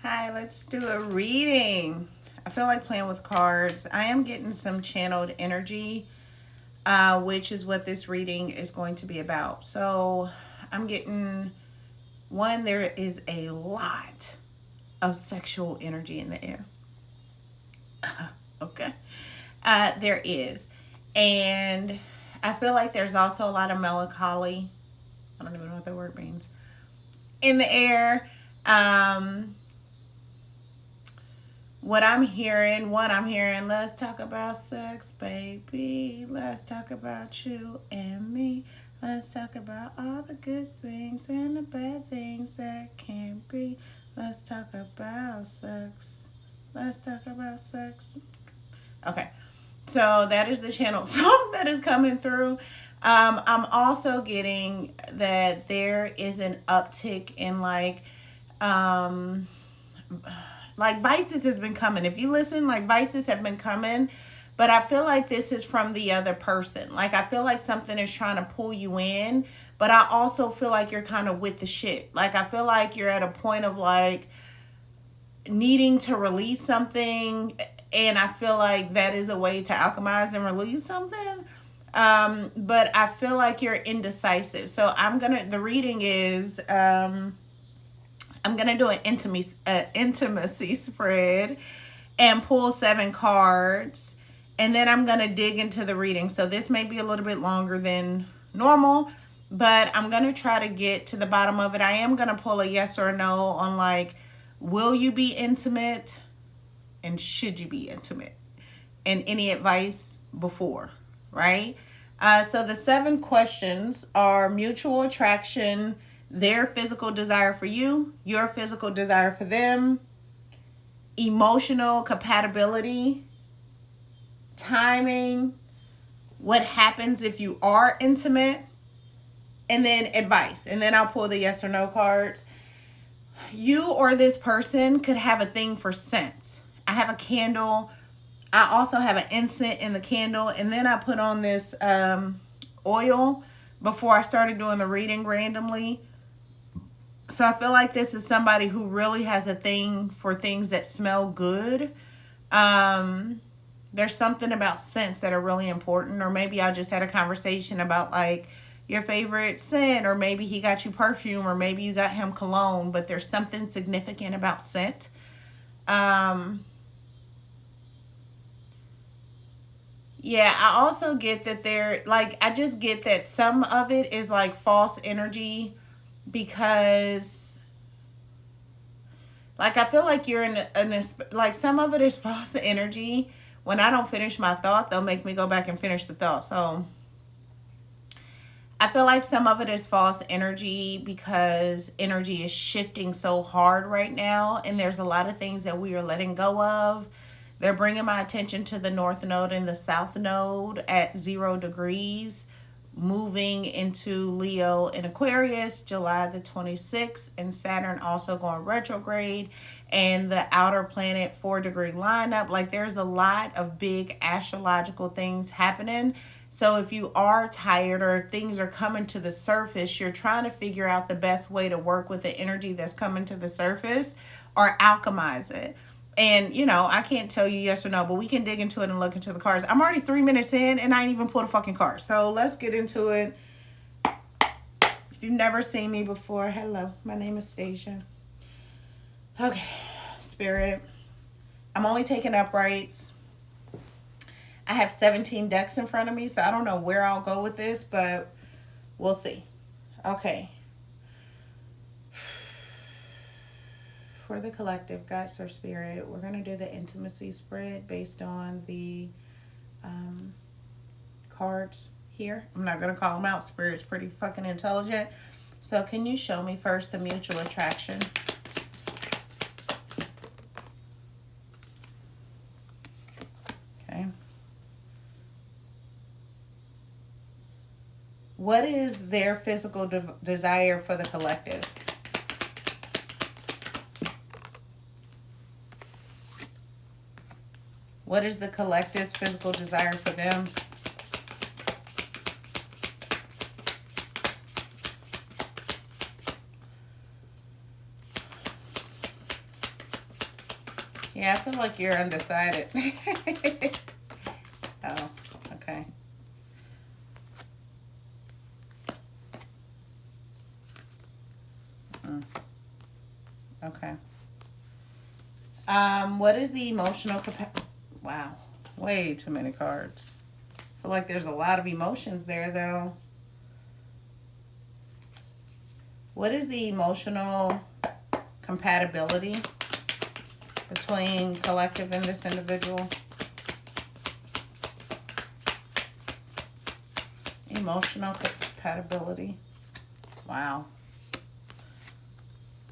Hi, let's do a reading. I feel like playing with cards. I am getting some channeled energy, which is what this reading is going to be about. So I'm getting one, there is a lot of sexual energy in the air. Okay. There is. And I feel like there's also a lot of melancholy. I don't even know what that word means. In the air. I'm hearing, let's talk about sex, baby. Let's talk about you and me. Let's talk about all the good things and the bad things that can be. Let's talk about sex. Let's talk about sex. Okay. So that is the channel song that is coming through. I'm also getting that there is an uptick in um, Vices has been coming. If you listen, Vices have been coming, but I feel like this is from the other person. Like I feel like something is trying to pull you in, but I also feel like you're kind of with the shit. Like I feel like you're at a point of needing to release something, and I feel like that is a way to alchemize and release something. But I feel like you're indecisive. So the reading is I'm gonna do an intimacy spread and pull 7 cards, and then I'm gonna dig into the reading. So this may be a little bit longer than normal, but I'm gonna try to get to the bottom of it. I am gonna pull a yes or no on will you be intimate, and should you be intimate, and any advice before, right? So the 7 questions are mutual attraction, their physical desire for you, your physical desire for them, emotional compatibility, timing, what happens if you are intimate, and then advice. And then I'll pull the yes or no cards. You or this person could have a thing for scents. I have a candle. I also have an incense in the candle. And then I put on this oil before I started doing the reading randomly. So I feel like this is somebody who really has a thing for things that smell good. There's something about scents that are really important. Or maybe I just had a conversation about your favorite scent, or maybe he got you perfume, or maybe you got him cologne, but there's something significant about scent. Yeah, I also get that I just get that some of it is false energy, because I feel like you're some of it is false energy. When I don't finish my thought, they'll make me go back and finish the thought. So I feel like some of it is false energy because energy is shifting so hard right now, and there's a lot of things that we are letting go of. They're bringing my attention to the North Node and the South Node at 0 degrees, moving into Leo and Aquarius July the 26th, and Saturn also going retrograde, and the outer planet 4-degree lineup. There's a lot of big astrological things happening. So if you are tired or things are coming to the surface, you're trying to figure out the best way to work with the energy that's coming to the surface or alchemize it. And, I can't tell you yes or no, but we can dig into it and look into the cards. I'm already 3 minutes in and I ain't even pulled a fucking card. So let's get into it. If you've never seen me before, hello, my name is Stasia. Okay, Spirit. I'm only taking uprights. I have 17 decks in front of me, so I don't know where I'll go with this, but we'll see. Okay. For the collective, guys or spirit, we're going to do the intimacy spread based on the cards here. I'm not going to call them out. Spirit's pretty fucking intelligent. So can you show me first the mutual attraction? Okay. What is their physical desire for the collective? What is the collective's physical desire for them? Yeah, I feel like you're undecided. Oh, okay. Mm, okay. What is the emotional capacity? Wow, way too many cards. I feel like there's a lot of emotions there, though. What is the emotional compatibility between collective and this individual? Emotional compatibility. Wow.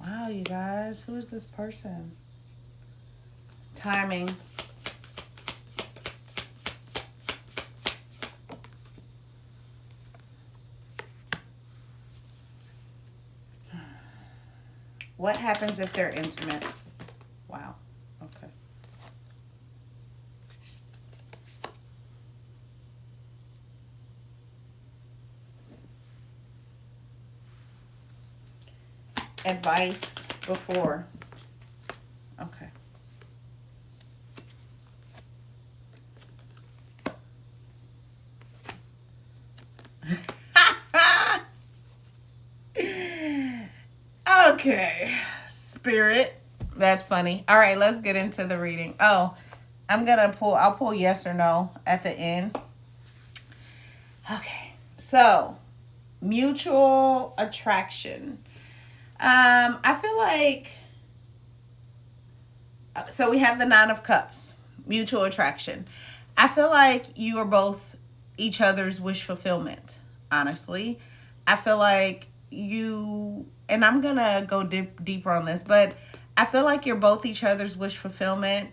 Wow, you guys. Who is this person? Timing. What happens if they're intimate? Wow. Okay. Advice before. Okay. Okay. Spirit. That's funny. All right, let's get into the reading. Oh, I'll pull yes or no at the end. Okay. So, mutual attraction. I feel like, so we have the Nine of Cups, mutual attraction. I feel like you are both each other's wish fulfillment, honestly. I feel like you, and I'm going to go deeper on this, but I feel like you're both each other's wish fulfillment.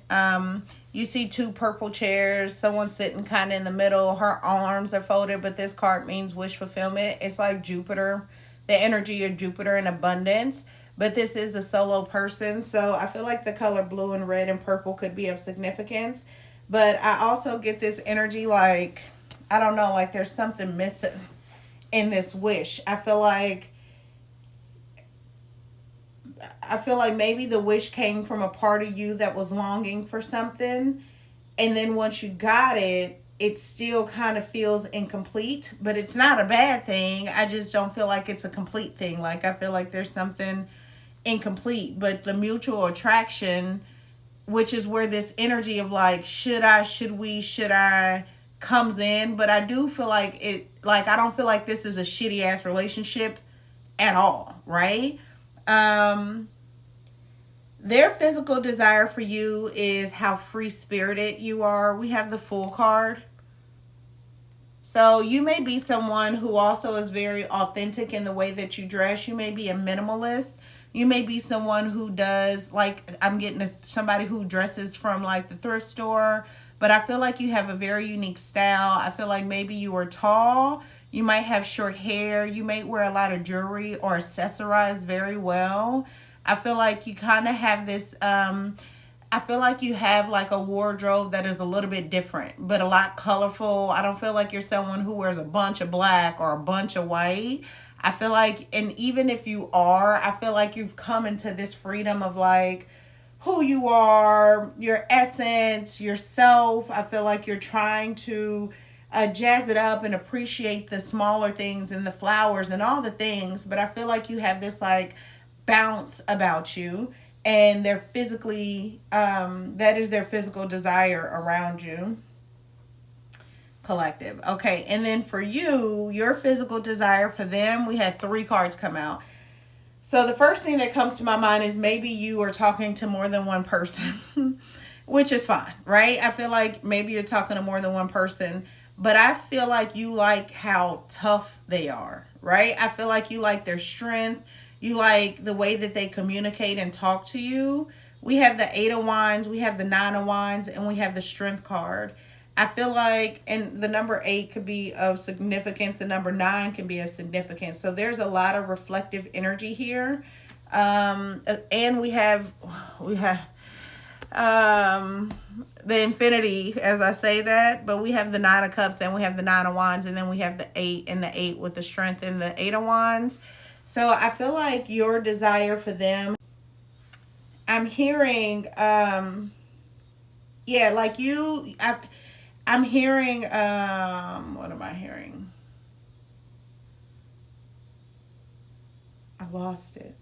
You see two purple chairs, someone sitting kind of in the middle, her arms are folded, but this card means wish fulfillment. It's like Jupiter, the energy of Jupiter and abundance. But this is a solo person, so I feel like the color blue and red and purple could be of significance. But I also get this energy like, I don't know, like there's something missing in this wish. I feel like maybe the wish came from a part of you that was longing for something, and then once you got it, it still kind of feels incomplete, but it's not a bad thing. I just don't feel like it's a complete thing. Like I feel like there's something incomplete, but the mutual attraction, which is where this energy of like should I comes in. But I do feel like it, like I don't feel like this is a shitty ass relationship at all, right? um their physical desire for you is how free spirited you are. We have the Fool card. So you may be someone who also is very authentic in the way that you dress. You may be a minimalist. You may be someone who does, like, I'm getting somebody who dresses from like the thrift store, but I feel like you have a very unique style. I feel like maybe you are tall. You might have short hair. You may wear a lot of jewelry or accessorize very well. I feel like you kind of have this I feel like you have like a wardrobe that is a little bit different, but a lot colorful. I don't feel like you're someone who wears a bunch of black or a bunch of white. I feel like, and even if you are, I feel like you've come into this freedom of like who you are, your essence, yourself. I feel like you're trying to jazz it up and appreciate the smaller things and the flowers and all the things. But I feel like you have this like bounce about you, and they're physically that is their physical desire around you. Collective. Okay, and then for you, your physical desire for them, we had three cards come out. So the first thing that comes to my mind is maybe you are talking to more than one person, which is fine, right? I feel like maybe you're talking to more than one person, but I feel like you like how tough they are, right? I feel like you like their strength. You like the way that they communicate and talk to you. We have the Eight of Wands, we have the Nine of Wands, and we have the Strength card. I feel like, and the number 8 could be of significance, the number 9 can be of significance. So there's a lot of reflective energy here. And we have the Infinity, as I say that, but we have the Nine of Cups and we have the Nine of Wands, and then we have the 8 and the 8 with the Strength and the Eight of Wands. So I feel like your desire for them, I'm hearing Yeah, like I'm hearing, what am I hearing? I lost it.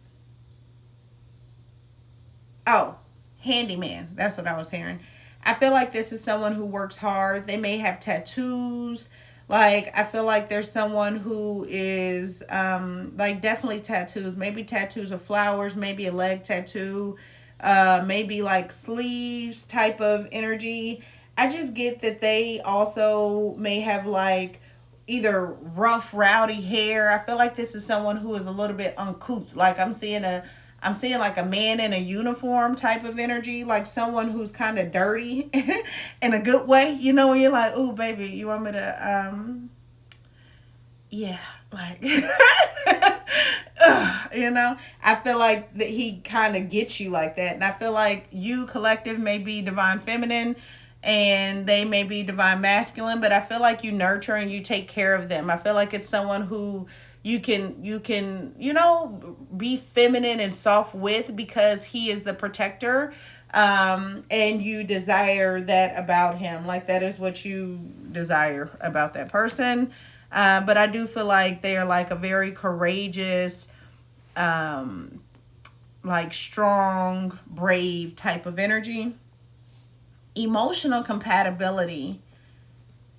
Oh, handyman. That's what I was hearing. I feel like this is someone who works hard. They may have tattoos. Like, I feel like there's someone who is like definitely tattoos. Maybe tattoos of flowers, maybe a leg tattoo, maybe like sleeves type of energy. I just get that they also may have like either rough, rowdy hair. I feel like this is someone who is a little bit uncouth. Like I'm seeing like a man in a uniform type of energy, like someone who's kind of dirty in a good way. You know, when you're like, "Oh, baby, you want me to yeah, like you know, I feel like that he kind of gets you like that. And I feel like you collective may be divine feminine and they may be divine masculine, but I feel like you nurture and you take care of them. I feel like it's someone who you can be feminine and soft with because he is the protector, and you desire that about him. Like that is what you desire about that person. But I do feel like they are like a very courageous, um, like strong, brave type of energy. Emotional compatibility.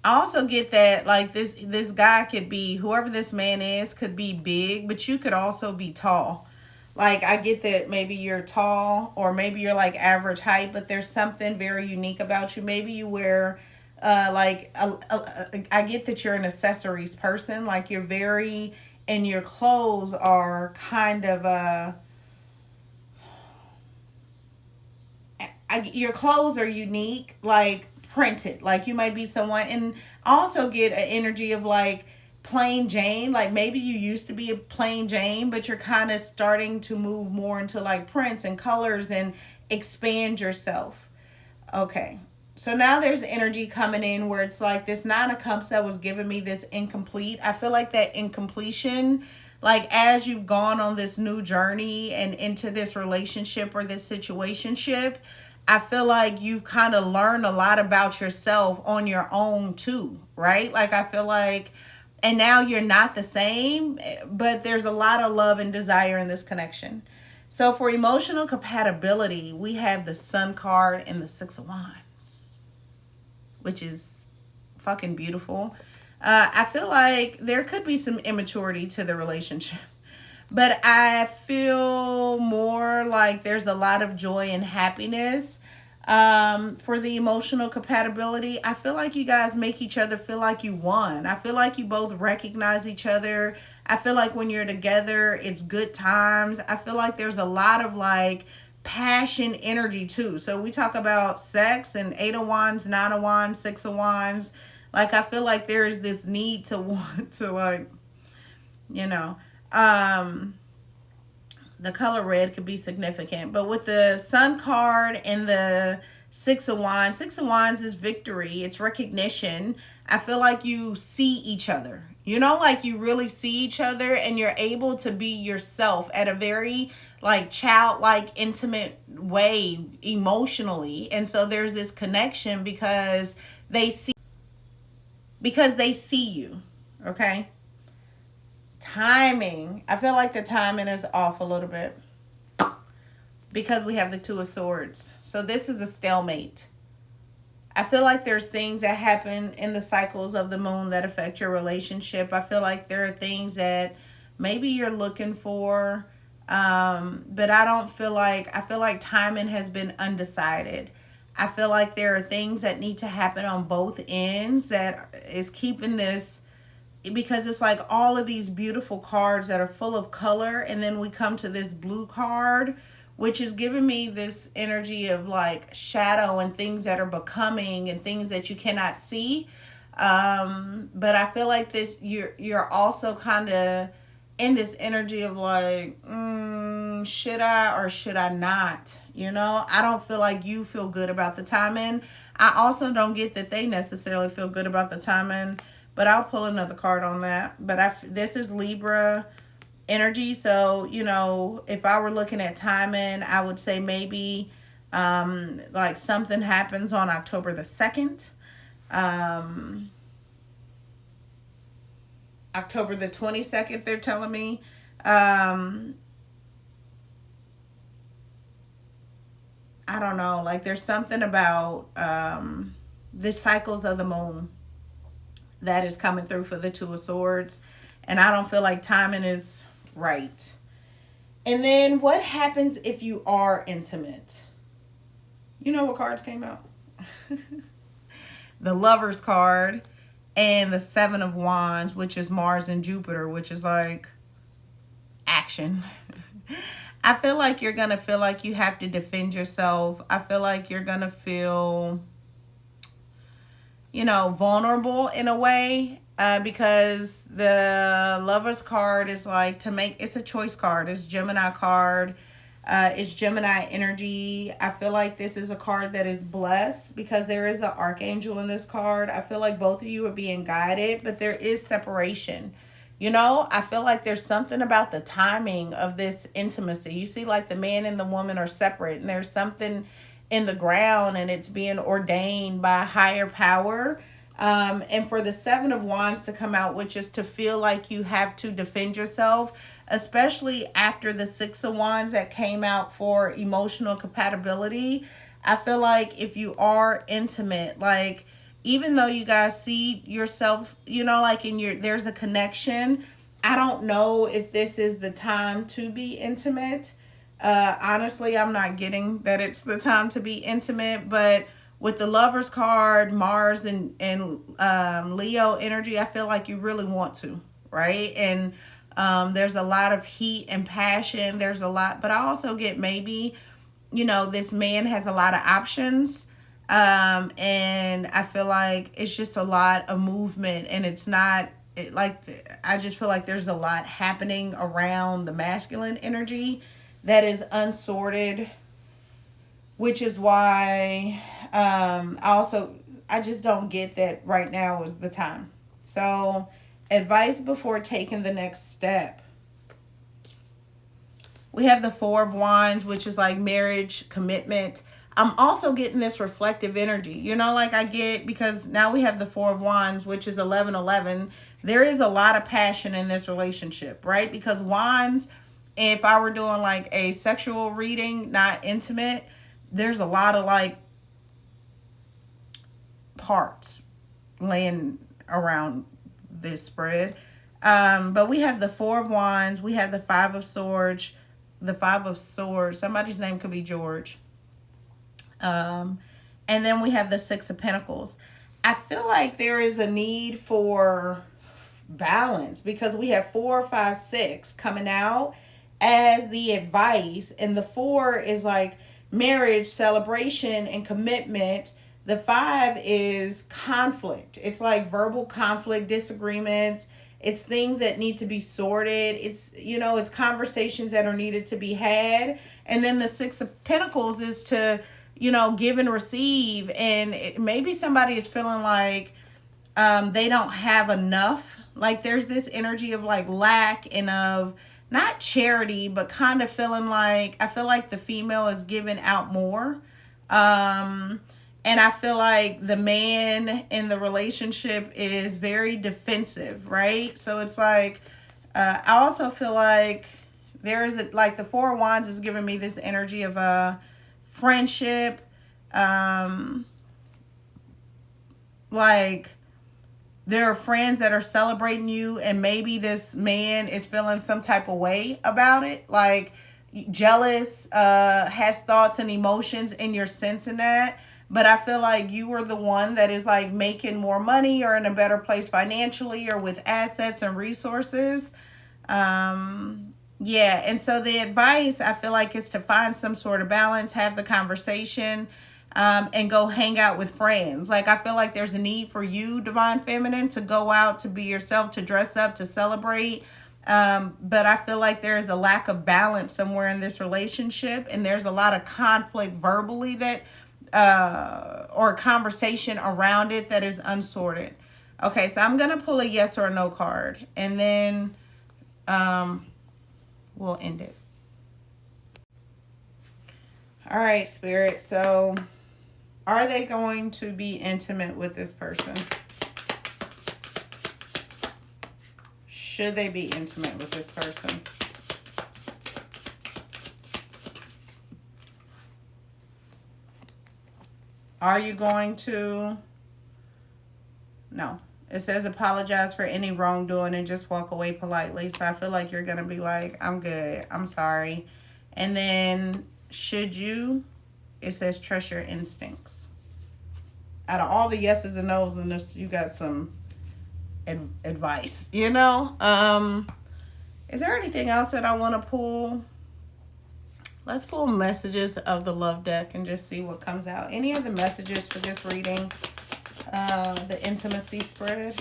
I also get that like this guy could be, whoever this man is could be big, but you could also be tall. Like I get that maybe you're tall or maybe you're like average height, but there's something very unique about you. Maybe you wear I get that you're an accessories person. Like you're very, and your clothes are kind of your clothes are unique, like printed. Like you might be someone, and also get an energy of like plain Jane. Like maybe you used to be a plain Jane, but you're kind of starting to move more into like prints and colors and expand yourself. Okay. So now there's energy coming in where it's like this nine of cups that was giving me this incomplete. I feel like that incompletion, like as you've gone on this new journey and into this relationship or this situationship, I feel like you've kind of learned a lot about yourself on your own too, right? Like I feel like, and now you're not the same, but there's a lot of love and desire in this connection. So for emotional compatibility, we have the Sun card and the Six of Wands, which is fucking beautiful. I feel like there could be some immaturity to the relationship, but I feel more like there's a lot of joy and happiness. For the emotional compatibility, I feel like you guys make each other feel like you won. I feel like you both recognize each other. I feel like when you're together, it's good times. I feel like there's a lot of like passion energy too. So we talk about sex and Eight of Wands, Nine of Wands, Six of Wands. Like I feel like there's this need to want to like, you know, um the color red could be significant. But with the Sun card and the Six of Wands is victory, it's recognition. I feel like you see each other. You know, like you really see each other and you're able to be yourself at a very like childlike, intimate way emotionally. And so there's this connection they see because they see you. Okay? Timing. I feel like the timing is off a little bit because we have the Two of Swords. So this is a stalemate. I feel like there's things that happen in the cycles of the moon that affect your relationship. I feel like there are things that maybe you're looking for, but I feel like timing has been undecided. I feel like there are things that need to happen on both ends that is keeping this, because it's like all of these beautiful cards that are full of color, and then we come to this blue card which is giving me this energy of like shadow and things that are becoming and things that you cannot see. But I feel like this you're also kind of in this energy of like, should I or should I not? You know, I don't feel like you feel good about the timing. I also don't get that they necessarily feel good about the timing, but I'll pull another card on that. But this is Libra energy. So, you know, if I were looking at timing, I would say maybe Like something happens on October the 2nd. October the 22nd, they're telling me. I don't know. Like there's something about the cycles of the moon that is coming through for the Two of Swords. And I don't feel like timing is right. And then what happens if you are intimate? You know what cards came out? The Lover's card and the Seven of Wands, which is Mars and Jupiter, which is like action. I feel like you're going to feel like you have to defend yourself. I feel like you're going to feel, vulnerable in a way. Because the Lover's card is like it's a choice card. It's Gemini card. It's Gemini energy. I feel like this is a card that is blessed because there is an archangel in this card. I feel like both of you are being guided, but there is separation. I feel like there's something about the timing of this intimacy. You see, like the man and the woman are separate, and there's something in the ground, and it's being ordained by a higher power. And for the Seven of Wands to come out, which is to feel like you have to defend yourself, especially after the Six of Wands that came out for emotional compatibility. I feel like if you are intimate, like even though you guys see yourself, like there's a connection. I don't know if this is the time to be intimate. Honestly, I'm not getting that it's the time to be intimate, but with the Lover's card, Mars and Leo energy, I feel like you really want to, right? And there's a lot of heat and passion. There's a lot, but I also get maybe, this man has a lot of options. And I feel like it's just a lot of movement, and it's not I just feel like there's a lot happening around the masculine energy that is unsorted, which is why I just don't get that right now is the time. So advice before taking the next step. We have the Four of Wands, which is like marriage, commitment. I'm also getting this reflective energy, like I get, because now we have the Four of Wands, which is 1111. There is a lot of passion in this relationship, right? Because Wands, if I were doing like a sexual reading, not intimate, there's a lot of like parts laying around this spread. But we have the Four of Wands. We have the Five of Swords. The Five of Swords. Somebody's name could be George. And then we have the Six of Pentacles. I feel like there is a need for balance because we have 4, 5, 6 coming out as the advice. And the 4 is like marriage, celebration, and commitment. The 5 is conflict. It's like verbal conflict, disagreements. It's things that need to be sorted. It's conversations that are needed to be had. And then the Six of Pentacles is to, give and receive. And maybe somebody is feeling like they don't have enough. Like there's this energy of like lack and of not charity, but kind of feeling like, I feel like the female is giving out more. And I feel like the man in the relationship is very defensive, right? So it's like, I also feel like like the Four of Wands is giving me this energy of friendship. Like there are friends that are celebrating you, and maybe this man is feeling some type of way about it. Like jealous, has thoughts and emotions, and you're sensing that. But I feel like you are the one that is like making more money or in a better place financially or with assets and resources. Yeah. And so the advice I feel like is to find some sort of balance, have the conversation, and go hang out with friends. Like I feel like there's a need for you, Divine Feminine, to go out, to be yourself, to dress up, to celebrate. But I feel like there's a lack of balance somewhere in this relationship, and there's a lot of conflict verbally that or a conversation around it that is unsorted. Okay, so I'm going to pull a yes or a no card, and then we'll end it. All right, Spirit. So, are they going to be intimate with this person? Should they be intimate with this person? Are you going to? No. It says apologize for any wrongdoing and just walk away politely. So I feel like you're going to be like, I'm good. I'm sorry. And then should you? It says trust your instincts. Out of all the yeses and nos in this, you got some advice, you know? Is there anything else that I want to pull? Let's pull messages of the love deck and just see what comes out. Any of the messages for this reading? The intimacy spread.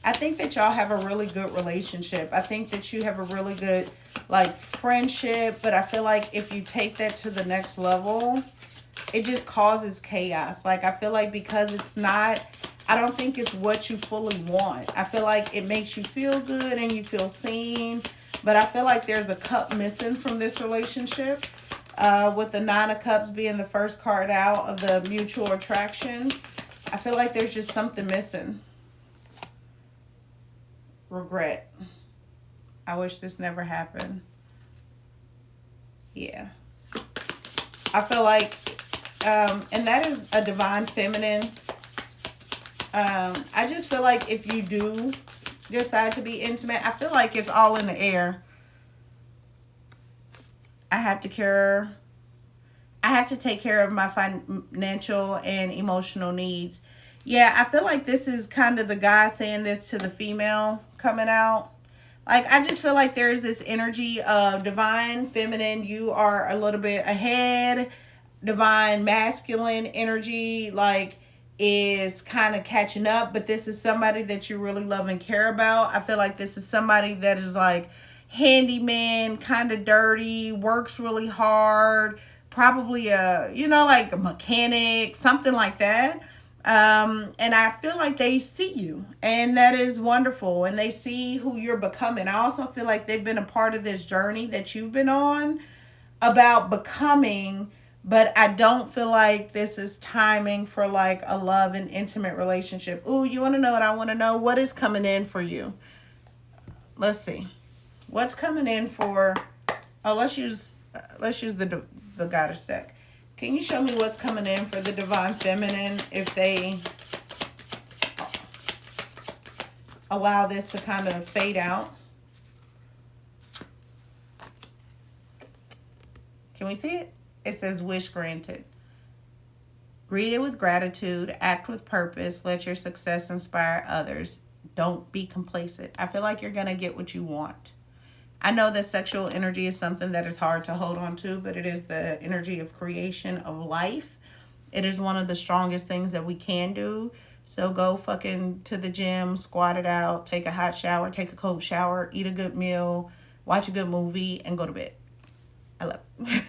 I think that y'all have a really good relationship. I think that you have a really good like friendship, but I feel like if you take that to the next level, it just causes chaos. Like I feel like because it's not, I don't think it's what you fully want. I feel like it makes you feel good and you feel seen, but I feel like there's a cup missing from this relationship. With the Nine of Cups being the first card out of the mutual attraction, I feel like there's just something missing. Regret. I wish this never happened. Yeah. I feel like, and that is a divine feminine. I just feel like if you do decide to be intimate, I feel like it's all in the air. I have to take care of my financial and emotional needs. Yeah, I feel like this is kind of the guy saying this to the female coming out. Like, I just feel like there's this energy of divine feminine. You are a little bit ahead. Divine masculine energy, like, is kind of catching up. But this is somebody that you really love and care about. I feel like this is somebody that is, like, handyman, kind of dirty, works really hard. Probably like a mechanic, something like that. And I feel like they see you, and that is wonderful. And they see who you're becoming. I also feel like they've been a part of this journey that you've been on about becoming, but I don't feel like this is timing for like a love and intimate relationship. Ooh, you want to know what I want to know? What is coming in for you? Let's see. What's coming in for, let's use the goddess deck. Can you show me what's coming in for the divine feminine if they allow this to kind of fade out? Can we see it? It says wish granted. Greet it with gratitude. Act with purpose. Let your success inspire others. Don't be complacent. I feel like you're going to get what you want. I know that sexual energy is something that is hard to hold on to, but it is the energy of creation of life. It is one of the strongest things that we can do. So go fucking to the gym, squat it out, take a hot shower, take a cold shower, eat a good meal, watch a good movie, and go to bed. I love it.